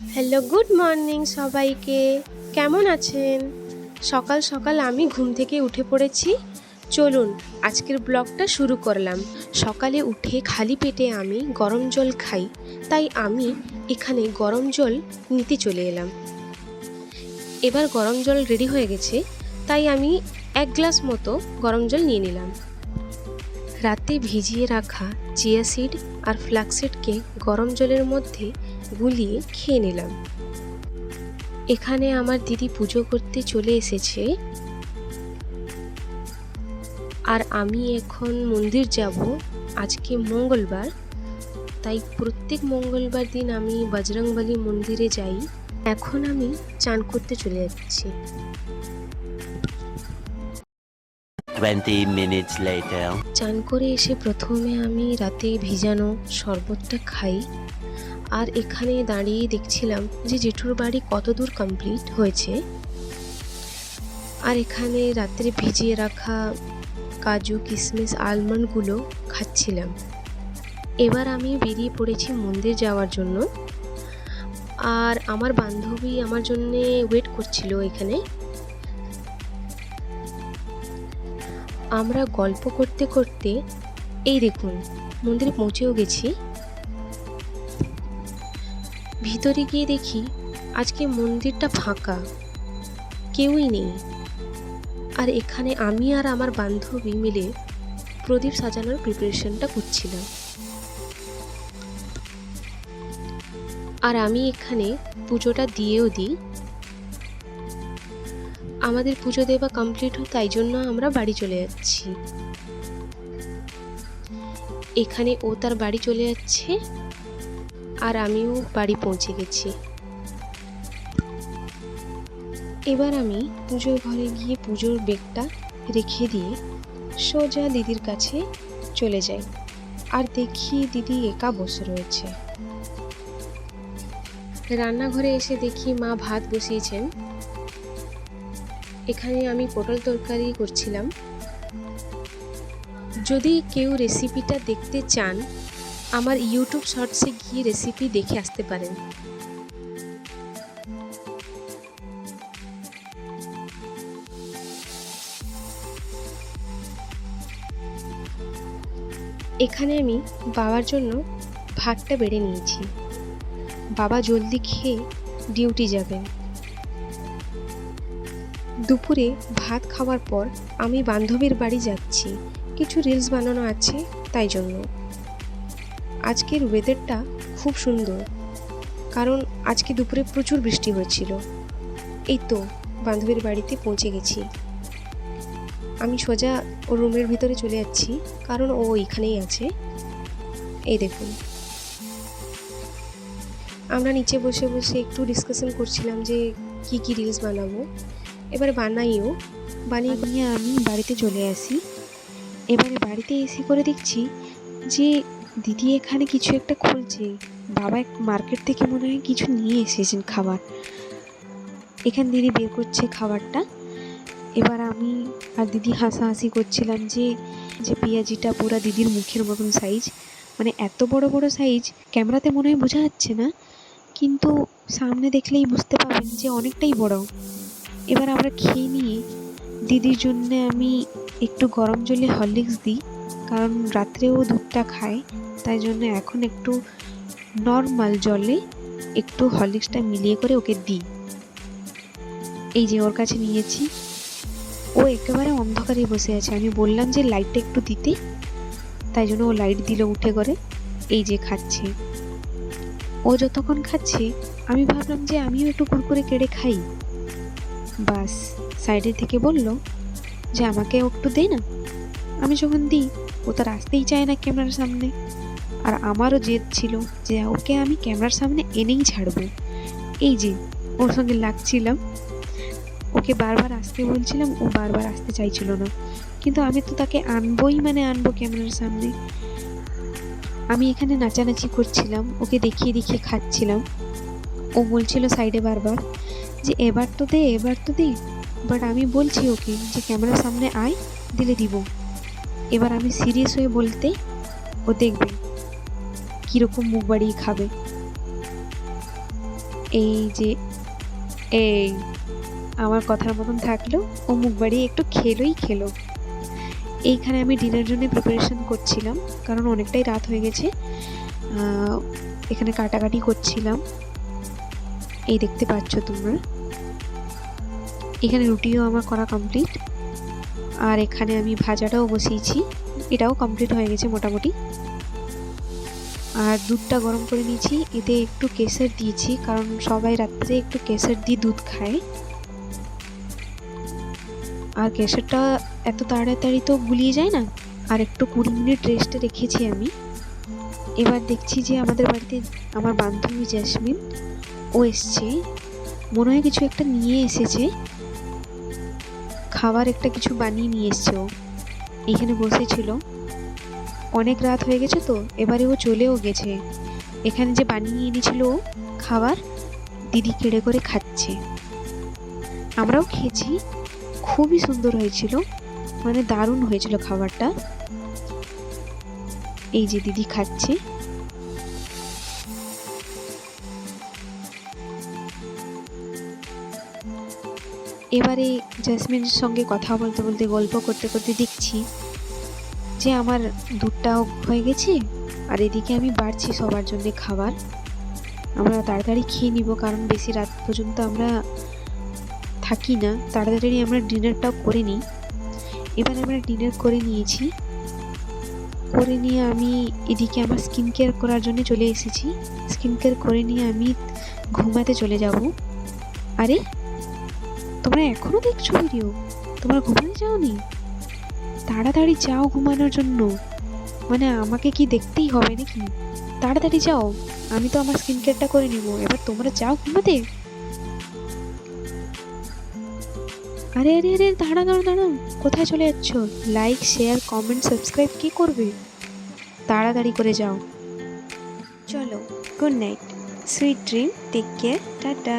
Hello, good morning সবাইকে। কেমন আছেন? সকাল সকাল আমি ঘুম থেকে উঠে পড়েছি। চলুন আজকের ব্লগটা শুরু করলাম। সকালে উঠে খালি পেটে আমি গরম জল খাই, তাই আমি এখানে গরম জল নিতে চলে এলাম। এবার গরম জল রেডি হয়ে গেছে, তাই আমি 1 গ্লাস মতো গরম জল নিয়ে নিলাম। রাতে ভিজিয়ে রাখা চিয়া সিড আর ফ্ল্যাক্সিডকে গরম জলের মধ্যে গুলিয়ে খেয়ে নিলাম। এখানে আমার দিদি পুজো করতে চলে এসেছে, আর আমি এখন মন্দির যাব। আজকে মঙ্গলবার, তাই প্রত্যেক মঙ্গলবার দিন আমি বজরংবলী মন্দিরে যাই। এখন আমি চান করতে চলে যাচ্ছি। 20 minutes later. চান করে এসে প্রথমে আমি রাতে ভিজানো শরবতটা খাই, আর এখানে দাঁড়িয়ে দেখছিলাম যে জেঠুর বাড়ি কত দূর কমপ্লিট হয়েছে। আর এখানে রাত্রে ভিজিয়ে রাখা কাজু কিশমিশ আলমন্ডগুলো খাচ্ছিলাম। এবার আমি বেরিয়ে পড়েছি মন্দির যাওয়ার জন্য, আর আমার বান্ধবী আমার জন্যে ওয়েট করছিল এখানে। আমরা গল্প করতে করতে এই দেখুন মন্দিরে পৌঁছেও গেছি। ভিতরে গিয়ে দেখি আজকে মন্দিরটা ফাঁকা, কেউই নেই। আর এখানে আমি আর আমার বান্ধবী মিলে প্রদীপ সাজানোর প্রিপারেশনটা করছিলাম। আর আমি এখানে পুজোটা দিয়েও দিই। আমাদের পুজো দেওয়া কমপ্লিট হয়, তাই জন্য আমরা বাড়ি চলে যাচ্ছি। এখানে ও তার বাড়ি চলে যাচ্ছে, আর আমিও বাড়ি পৌঁছে গেছি। এবার আমি পুজোর ঘরে গিয়ে পুজোর ব্যাগটা রেখে দিয়ে সোজা দিদির কাছে চলে যাই, আর দেখি দিদি একা বসে রয়েছে। রান্নাঘরে এসে দেখি মা ভাত বসিয়েছেন। এখানে আমি পটল তরকারি করছিলাম। যদি কেউ রেসিপিটা দেখতে চান, আমার ইউটিউব শর্টসে গিয়ে রেসিপি দেখে আসতে পারেন। এখানে আমি বাবার জন্য ভাতটা বেড়ে নিয়েছি। বাবা জলদি খেয়ে ডিউটি যাবেন। দুপুরে ভাত খাওয়ার পর আমি বান্ধবীর বাড়ি যাচ্ছি, কিছু রিলস বানানো আছে তাই জন্য। আজকের ওয়েদারটা খুব সুন্দর, কারণ আজকে দুপুরে প্রচুর বৃষ্টি হয়েছিল। এই তো বান্ধবীর বাড়িতে পৌঁছে গেছি। আমি সোজা ওর রুমের ভিতরে চলে যাচ্ছি, কারণ ও এখানেই আছে। এই দেখুন, আমরা নিচে বসে বসে একটু ডিসকাশন করছিলাম যে কি কি রিলস বানাবো। এবার বানিয়ে আমি বাড়িতে চলে আসি। এবারে বাড়িতে এসে করে দেখছি যে দিদি এখানে কিছু একটা খুলছে। বাবা মার্কেট থেকে মনে হয় কিছু নিয়ে এসেছেন খাবার। এখানে দিদি বের করছে খাবারটা। এবার আমি আর দিদি হাসাহাসি করছিলাম যে পেঁয়াজিটা পুরো দিদির মুখের মতন সাইজ, মানে এত বড় বড় সাইজ। ক্যামেরাতে মনে হয় বোঝা যাচ্ছে না, কিন্তু সামনে দেখলেই বুঝতে পারবেন যে অনেকটাই বড়। এবার আমরা খেয়ে নিয়ে দিদির জন্য আমি একটু গরম জলে হরলিক্স দিই, কারণ রাত্রেও দুধটা খায়, তাই জন্য এখন একটু নর্মাল জলে একটু হরলিক্সটা মিলিয়ে করে ওকে দিই। এই যে ওর কাছে নিয়েছি, ও একেবারে অন্ধকারে বসে আছে। আমি বললাম যে লাইটটা একটু দিতে, তাই জন্য ও লাইট দিল উঠে করে। এই যে খাচ্ছে। ও যতক্ষণ খাচ্ছে আমি ভাবলাম যে আমিও একটু কুরকুরে কেড়ে খাই। বাস সাইডের থেকে বলল যে আমাকে একটু দে না। আমি যখন দিই ও তার আসতেই চায় না ক্যামেরার সামনে। আর আমারও জেদ ছিল যে ওকে আমি ক্যামেরার সামনে এনেই ছাড়বো। এই যে ওর সঙ্গে লাগছিলাম, ওকে বারবার আসতে বলছিলাম, ও বারবার আসতে চাইছিল না, কিন্তু আমি তো তাকে আনবো ক্যামেরার সামনে। আমি এখানে নাচানাচি করছিলাম, ওকে দেখিয়ে দেখিয়ে খাচ্ছিলাম। ও বলছিল সাইডে বারবার যে এবার তো দে। বাট আমি বলছি ওকে যে ক্যামেরার সামনে আয়, দিলে দিব। এবার আমি সিরিয়াস হয়ে বলতে ও দেখবে কীরকম মুখ বাড়িয়ে খাবে। এই যে এই আমার কথার মতন থাকলো, ও মুখ বাড়িয়ে একটু খেলো। এইখানে আমি ডিনার জন্য প্রিপারেশন করছিলাম, কারণ অনেকটাই রাত হয়ে গেছে। এখানে কাটাকাটি করছিলাম, এই দেখতে পাচ্ছ তোমরা। এখানে রুটিও আমার করা কমপ্লিট, আর এখানে আমি ভাজাটাও বসিয়েছি, এটাও কমপ্লিট হয়ে গেছে মোটামুটি। আর দুধটা গরম করে নিয়েছি, এতে একটু কেশর দিয়েছি, কারণ সবাই রাত্রে একটু কেশর দিয়ে দুধ খায়। আর কেশরটা এত তাড়াতাড়ি তো গুলিয়ে যায় না, আর একটু 20 মিনিট রেস্টে রেখেছি আমি। এবার দেখছি যে আমাদের বাড়িতে আমার বান্ধবী জ্যাসমিন, ও এসছে, মনে হয় কিছু একটা নিয়ে এসেছে, খাবার একটা কিছু বানিয়ে নিয়ে এসছে। ও এখানে বসেছিল, অনেক রাত হয়ে গেছে তো, এবারে ও চলেও গেছে। এখানে যে বানিয়ে এনেছিল ও খাবার, দিদি কেড়ে করে খাচ্ছে। আমরাও খেয়েছি, খুবই সুন্দর হয়েছিল, মানে দারুণ হয়েছিল খাবারটা। এই যে দিদি খাচ্ছে। এবারে জ্যাসমিনের সঙ্গে কথা বলতে বলতে, গল্প করতে করতে দেখছি যে আমার দুধটাও হয়ে গেছে, আর এদিকে আমি বাড়ছি সবার জন্য খাবার। আমরা তাড়াতাড়ি খেয়ে নিব, কারণ বেশি রাত পর্যন্ত আমরা থাকি না, তাড়াতাড়ি আমরা ডিনারটাও করে নিই। এবার আমরা ডিনার করে নিয়েছি, করে নিয়ে আমি এদিকে আমার স্কিন কেয়ার করার জন্য চলে এসেছি। স্কিন কেয়ার করে নিয়ে আমি ঘুমাতে চলে যাব। আরে তোমরা এখনো দেখছো ভিডিও? তোমরা ঘুমাতে যাওনি? তাড়াতাড়ি যাও ঘুমানোর জন্য, মানে আমাকে কি দেখতেই হবে নাকি? তাড়াতাড়ি যাও, আমি তো আমার স্কিন কেয়ারটা করে নিব, এবার তোমরা যাও ঘুমাতে। আরে আরে আরে দাঁড়াও, কোথায় চলে যাচ্ছ? লাইক, শেয়ার, কমেন্ট, সাবস্ক্রাইব কি করবে? তাড়াতাড়ি করে যাও। চলো, good night, sweet dream, take care, tata.